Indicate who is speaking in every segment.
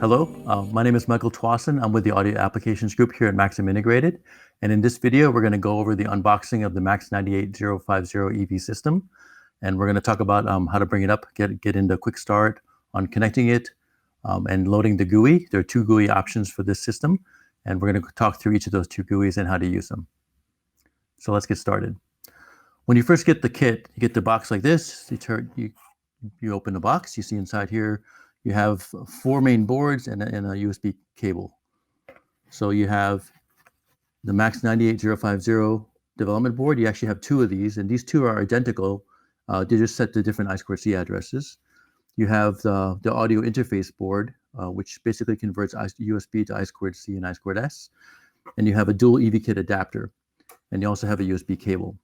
Speaker 1: Hello, my name is Michael Twasson. I'm with the Audio Applications Group here at Maxim Integrated. And in this video, we're going to go over the unboxing of the MAX98050 EV system. And we're going to talk about how to bring it up, get into a quick start on connecting it and loading the GUI. There are two GUI options for this system. And we're going to talk through each of those two GUIs and how to use them. So let's get started. When you first get the kit, you get the box like this. You open the box, you see inside here, you have 4 main boards and a USB cable. So you have the MAX98050 development board. You actually have 2 of these, and these 2 are identical. They're just set to different I2C addresses. You have the audio interface board, which basically converts USB to I2C and I2S. And you have a dual EV kit adapter. And you also have a USB cable.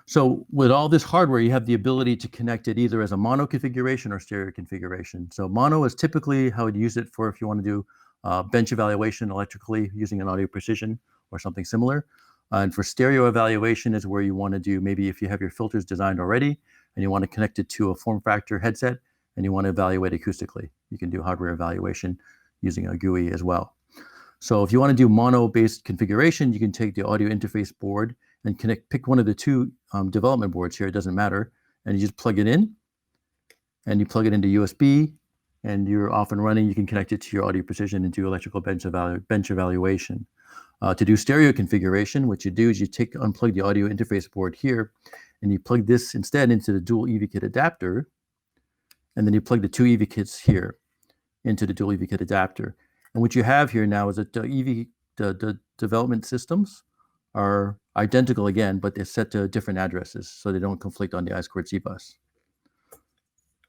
Speaker 1: So with all this hardware, you have the ability to connect it either as a mono configuration or stereo configuration. So mono is typically how you'd use it for if you want to do bench evaluation electrically using an audio precision or something similar. And for stereo evaluation is where you want to do, maybe if you have your filters designed already and you want to connect it to a form factor headset and you want to evaluate acoustically, you can do hardware evaluation using a GUI as well. So if you want to do mono-based configuration, you can take the audio interface board and pick one of the 2 development boards here, it doesn't matter, and you just plug it in, and you plug it into USB, and you're off and running. You can connect it to your audio precision and do electrical bench evaluation. To do stereo configuration, what you do is you unplug the audio interface board here, and you plug this instead into the dual EV kit adapter, and then you plug the 2 EV kits here into the dual EV kit adapter. And what you have here now is that the development systems are identical again, but they're set to different addresses, so they don't conflict on the I2C bus.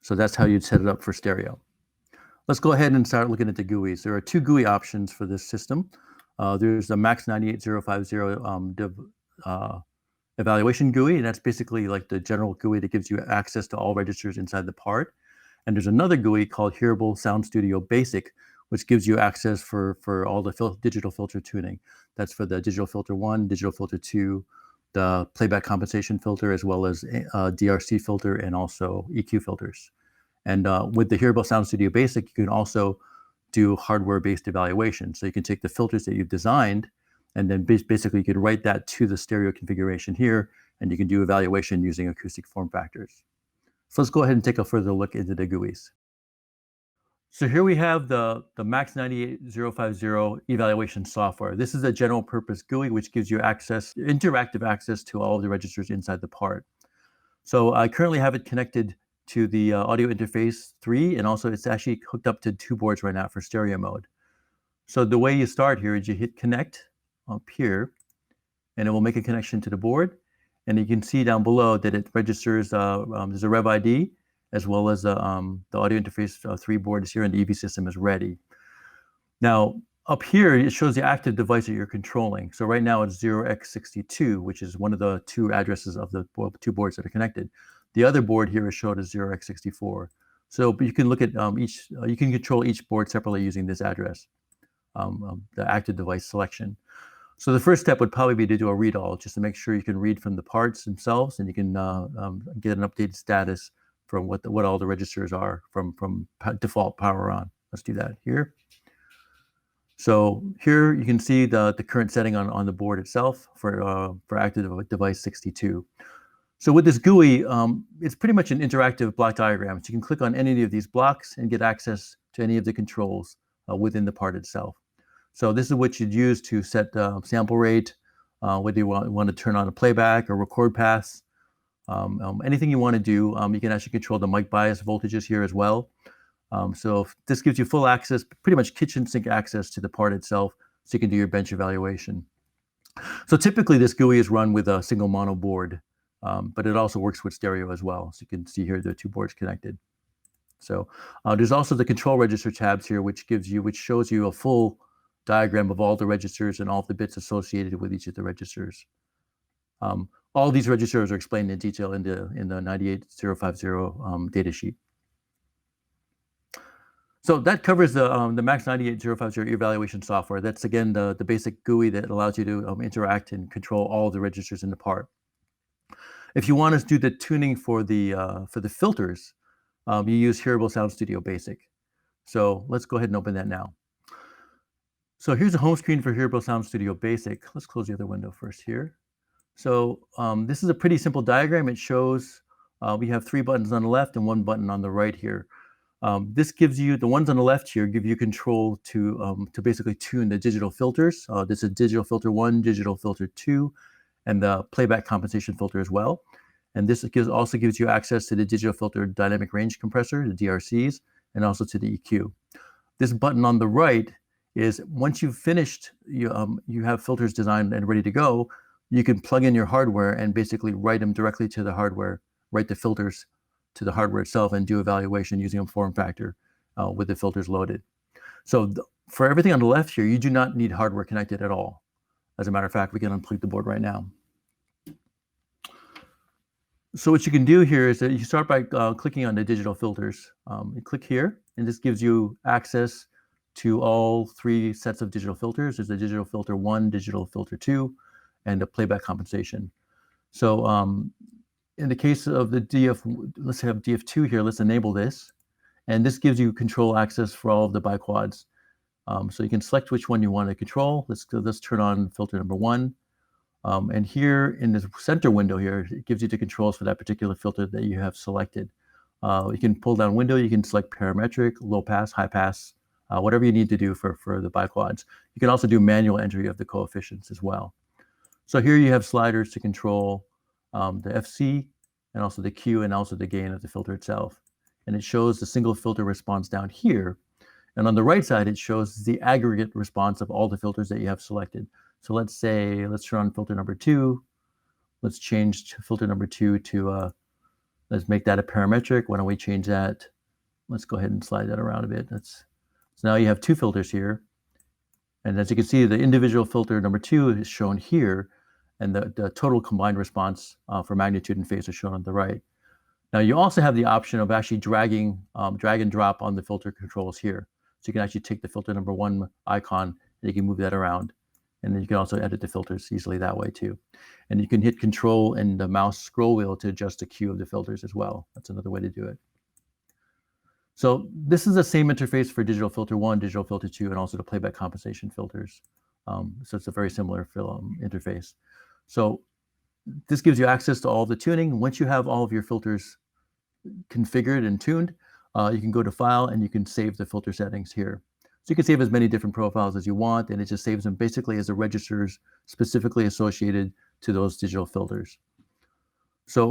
Speaker 1: So that's how you'd set it up for stereo. Let's go ahead and start looking at the GUIs. There are 2 GUI options for this system. There's the MAX98050 Evaluation GUI, and that's basically like the general GUI that gives you access to all registers inside the part. And there's another GUI called Hearable Sound Studio Basic, which gives you access for all the digital filter tuning. That's for the digital filter 1, digital filter 2, the playback compensation filter, as well as DRC filter and also EQ filters. And with the Hearable Sound Studio Basic, you can also do hardware-based evaluation. So you can take the filters that you've designed, and then basically you can write that to the stereo configuration here, and you can do evaluation using acoustic form factors. So let's go ahead and take a further look into the GUIs. So here we have the MAX98050 Evaluation Software. This is a general purpose GUI which gives you interactive access to all of the registers inside the part. So I currently have it connected to the audio interface 3, and also it's actually hooked up to 2 boards right now for stereo mode. So the way you start here is you hit connect up here, and it will make a connection to the board. And you can see down below that it registers, there's a Rev ID, as well as the audio interface 3 board is here, and the EV system is ready. Now, up here, it shows the active device that you're controlling. So right now it's 0x62, which is one of the 2 addresses of the 2 boards that are connected. The other board here is shown as 0x64. So you can look at you can control each board separately using this address, the active device selection. So the first step would probably be to do a read all, just to make sure you can read from the parts themselves, and you can get an updated status from what all the registers are from default power on. Let's do that here. So here you can see the current setting on the board itself for active device 62. So with this GUI, it's pretty much an interactive block diagram. So you can click on any of these blocks and get access to any of the controls within the part itself. So this is what you'd use to set sample rate, whether you want to turn on a playback or record paths. Anything you want to do, you can actually control the mic bias voltages here as well. So this gives you full access, pretty much kitchen sink access to the part itself, so you can do your bench evaluation. So typically this GUI is run with a single mono board, but it also works with stereo as well. So you can see here the 2 boards connected. So there's also the control register tabs here, which shows you a full diagram of all the registers and all the bits associated with each of the registers. All these registers are explained in detail in the 98050 datasheet. So that covers the MAX98050 evaluation software. That's again the basic GUI that allows you to interact and control all the registers in the part. If you want to do the tuning for the filters, you use Hearable Sound Studio Basic. So let's go ahead and open that now. So here's the home screen for Hearable Sound Studio Basic. Let's close the other window first here. So this is a pretty simple diagram. It shows we have 3 buttons on the left and 1 button on the right here. This gives you, the ones on the left here give you control to basically tune the digital filters. This is digital filter 1, digital filter 2, and the playback compensation filter as well. And this also gives you access to the digital filter dynamic range compressor, the DRCs, and also to the EQ. This button on the right is once you've finished, you have filters designed and ready to go, you can plug in your hardware and basically write them directly to the hardware, write the filters to the hardware itself and do evaluation using a form factor with the filters loaded. So for everything on the left here, you do not need hardware connected at all. As a matter of fact, we can unplug the board right now. So what you can do here is that you start by clicking on the digital filters. You click here, and this gives you access to all 3 sets of digital filters. There's the digital filter 1, digital filter 2, and the playback compensation. So in the case of the let's have DF2 here, let's enable this. And this gives you control access for all of the biquads. So you can select which one you want to control. Let's turn on filter number 1. And here in the center window here, it gives you the controls for that particular filter that you have selected. You can pull down window, you can select parametric, low pass, high pass, whatever you need to do for the biquads. You can also do manual entry of the coefficients as well. So here you have sliders to control the FC and also the Q and also the gain of the filter itself. And it shows the single filter response down here. And on the right side, it shows the aggregate response of all the filters that you have selected. So let's turn on filter number 2. Let's change filter number 2 to, let's make that a parametric. Why don't we change that? Let's go ahead and slide that around a bit. So now you have 2 filters here. And as you can see, the individual filter number 2 is shown here. And the total combined response for magnitude and phase is shown on the right. Now you also have the option of actually drag and drop on the filter controls here. So you can actually take the filter number 1 icon and you can move that around. And then you can also edit the filters easily that way too. And you can hit control and the mouse scroll wheel to adjust the Q of the filters as well. That's another way to do it. So this is the same interface for digital filter 1, digital filter 2, and also the playback compensation filters. So it's a very similar interface. So this gives you access to all the tuning. Once you have all of your filters configured and tuned, you can go to File and you can save the filter settings here. So you can save as many different profiles as you want, and it just saves them basically as the registers specifically associated to those digital filters. So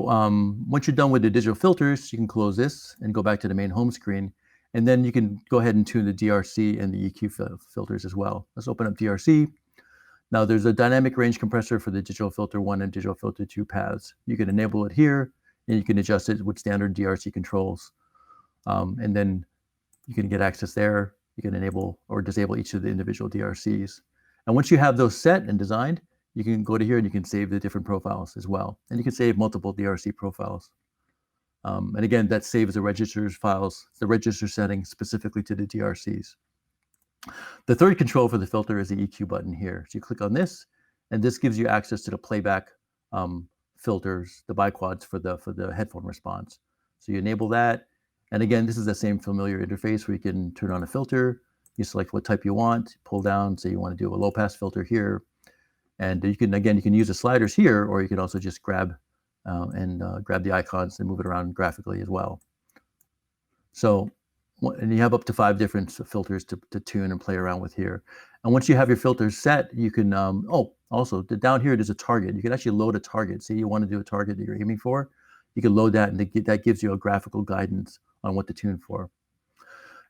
Speaker 1: once you're done with the digital filters, you can close this and go back to the main home screen. And then you can go ahead and tune the DRC and the EQ filters as well. Let's open up DRC. Now there's a dynamic range compressor for the digital filter 1 and digital filter 2 paths. You can enable it here, and you can adjust it with standard DRC controls. And then you can get access there. You can enable or disable each of the individual DRCs. And once you have those set and designed, you can go to here and you can save the different profiles as well. And you can save multiple DRC profiles. And again, that saves the registers files, the register settings specifically to the DRCs. The third control for the filter is the EQ button here. So you click on this, and this gives you access to the playback filters, the biquads for the headphone response. So you enable that. And again, this is the same familiar interface where you can turn on a filter, you select what type you want, pull down, say you want to do a low pass filter here. And you can use the sliders here, or you can also just grab the icons and move it around graphically as well. So, and you have up to 5 different filters to tune and play around with here. And once you have your filters set, you can, also down here, there's a target. You can actually load a target. Say you want to do a target that you're aiming for, you can load that, and that gives you a graphical guidance on what to tune for.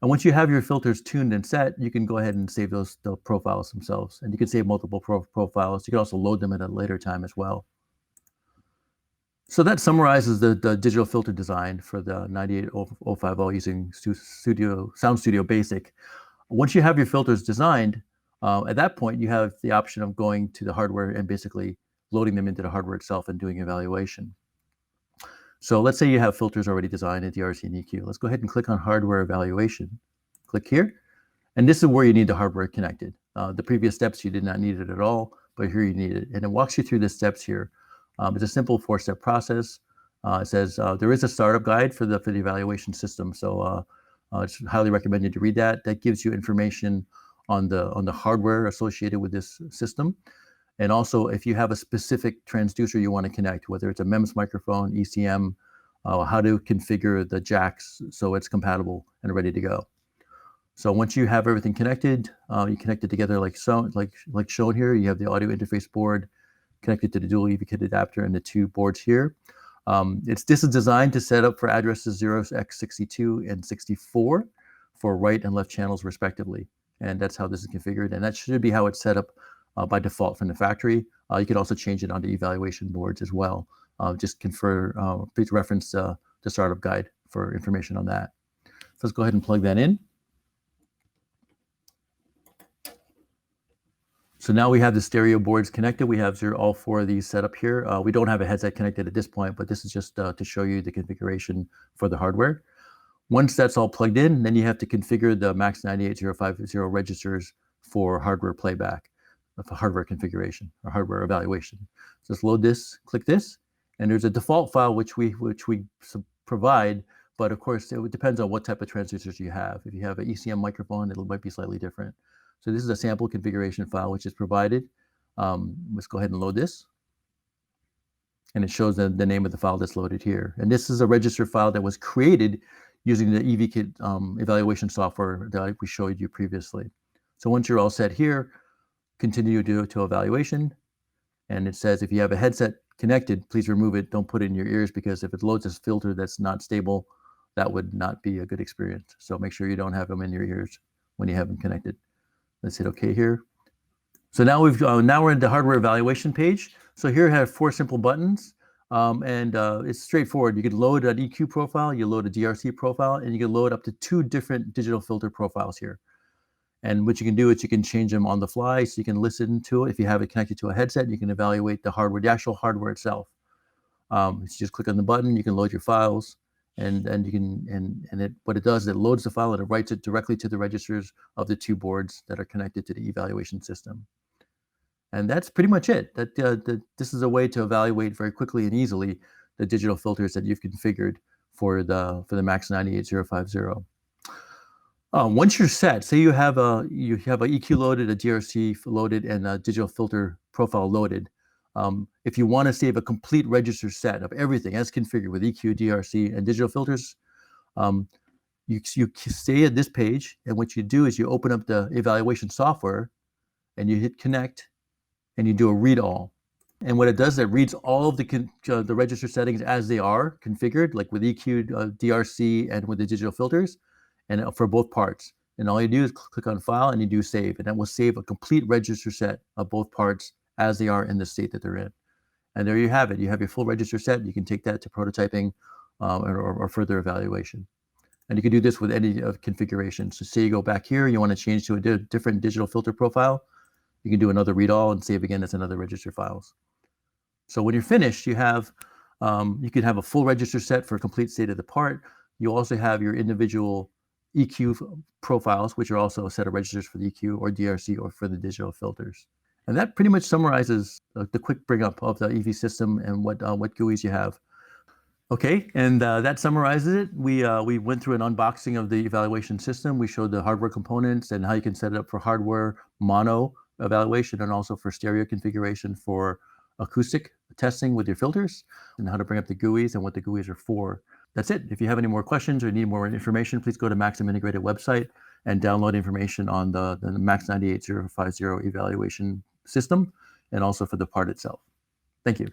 Speaker 1: And once you have your filters tuned and set, you can go ahead and save the profiles themselves. And you can save multiple profiles. You can also load them at a later time as well. So that summarizes the digital filter design for the 98050 using Sound Studio Basic. Once you have your filters designed, at that point, you have the option of going to the hardware and basically loading them into the hardware itself and doing evaluation. So let's say you have filters already designed in DRC and EQ. Let's go ahead and click on Hardware Evaluation. Click here. And this is where you need the hardware connected. The previous steps, you did not need it at all, but here you need it. And it walks you through the steps here. It's a simple 4-step process. It says there is a startup guide for the evaluation system. So It's highly recommended to read that. That gives you information on the hardware associated with this system. And also, if you have a specific transducer you want to connect, whether it's a MEMS microphone, ECM, how to configure the jacks so it's compatible and ready to go. So once you have everything connected, you connect it together like so, like shown here. You have the audio interface board connected to the dual EV kit adapter and the two boards here. This is designed to set up for addresses 0x62 and 64 for right and left channels respectively. And that's how this is configured. And that should be how it's set up by default from the factory. You can also change it onto evaluation boards as well. Just please reference the startup guide for information on that. So let's go ahead and plug that in. So now we have the stereo boards connected. We have all four of these set up here. We don't have a headset connected at this point, but this is just to show you the configuration for the hardware. Once that's all plugged in, then you have to configure the MAX98050 registers for hardware playback, for hardware configuration or hardware evaluation. So let's load this, click this, and there's a default file which we provide, but of course it depends on what type of transducers you have. If you have an ECM microphone, it might be slightly different. So this is a sample configuration file which is provided. Let's go ahead and load this. And it shows the name of the file that's loaded here. And this is a register file that was created using the EV kit evaluation software that we showed you previously. So once you're all set here, continue to evaluation. And it says if you have a headset connected, please remove it. Don't put it in your ears, because if it loads this filter that's not stable, that would not be a good experience. So make sure you don't have them in your ears when you have them connected. Let's hit OK here. So now we're in the hardware evaluation page. So here I have 4 simple buttons, and it's straightforward. You can load an EQ profile, you load a DRC profile, and you can load up to 2 different digital filter profiles here. And what you can do is you can change them on the fly, so you can listen to it. If you have it connected to a headset, you can evaluate the hardware, the actual hardware itself. You just click on the button, you can load your files. And you can what it does is it loads the file and it writes it directly to the registers of the 2 boards that are connected to the evaluation system. And that's pretty much it. This is a way to evaluate very quickly and easily the digital filters that you've configured for the MAX98050. Once you're set, say you have a EQ loaded, a DRC loaded, and a digital filter profile loaded. If you want to save a complete register set of everything as configured with EQ, DRC, and digital filters, you stay at this page, and what you do is you open up the evaluation software, and you hit connect, and you do a read all. And what it does is it reads all of the register settings as they are configured, like with EQ, DRC, and with the digital filters, and for both parts. And all you do is click on File, and you do Save, and that will save a complete register set of both parts as they are in the state that they're in. And there you have it. You have your full register set. You can take that to prototyping or further evaluation. And you can do this with any configuration. So say you go back here, you want to change to a different digital filter profile, you can do another read all and save again as another register files. So when you're finished, you can have a full register set for a complete state of the part. You also have your individual EQ profiles, which are also a set of registers for the EQ or DRC or for the digital filters. And that pretty much summarizes the quick bring up of the EV system and what GUIs you have. Okay, and that summarizes it. We went through an unboxing of the evaluation system. We showed the hardware components and how you can set it up for hardware mono evaluation and also for stereo configuration for acoustic testing with your filters, and how to bring up the GUIs and what the GUIs are for. That's it. If you have any more questions or need more information, please go to Maxim Integrated website and download information on the MAX98050 evaluation system and also for the part itself. Thank you.